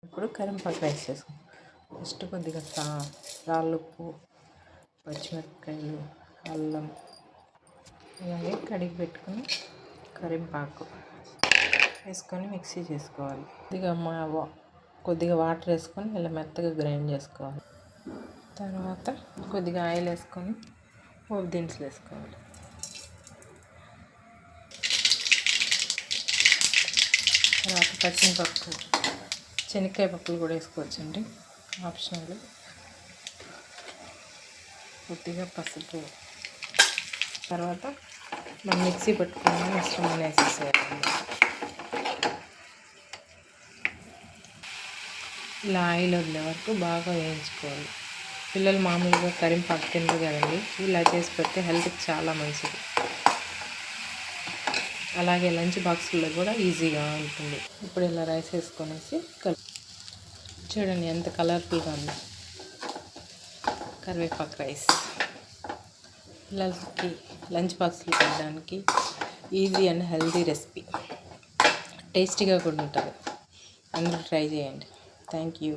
ఇప్పుడు కరివేపాకు రైస్ చేసుకుందాం. ఫస్ట్ కొద్దిగా రాళ్ళుప్పు, పచ్చిమిరపకాయలు, అల్లం ఇవన్నీ కడిగి పెట్టుకుని కరివేపాకు వేసుకొని మిక్సీ చేసుకోవాలి. కొద్దిగా వాటర్ వేసుకొని ఇలా మెత్తగా గ్రైండ్ చేసుకోవాలి. తర్వాత కొద్దిగా ఆయిల్ వేసుకొని పోపు దినుసులు వేసుకోవాలి. తర్వాత పచ్చిమిరపప్పు, శనక్కాయ పప్పులు కూడా వేసుకోవచ్చండి, ఆప్షనల్. కొద్దిగా పసుపు. తర్వాత మనం మిక్సీ పట్టుకున్న మిశ్రమాన్ని వేసేసేయాలి. ఇలా ఆయిల్ వదిలే వరకు బాగా వేయించుకోవాలి. పిల్లలు మామూలుగా కరివేపాకు తినరు కదండి, ఇలా చేసి పెడితే హెల్త్కి చాలా మంచిది. అలాగే లంచ్ బాక్స్లో కూడా ఈజీగా ఉంటుంది. ఇప్పుడు ఇలా రైస్ వేసుకొనేసి చూడండి ఎంత కలర్ఫుల్గా ఉంది కరివేపాకు రైస్. పిల్లలకి లంచ్ బాక్స్లో పెట్టడానికి ఈజీ అండ్ హెల్తీ రెసిపీ. టేస్టీగా కూడా ఉంటుంది. అందరూ ట్రై చేయండి. Thank you.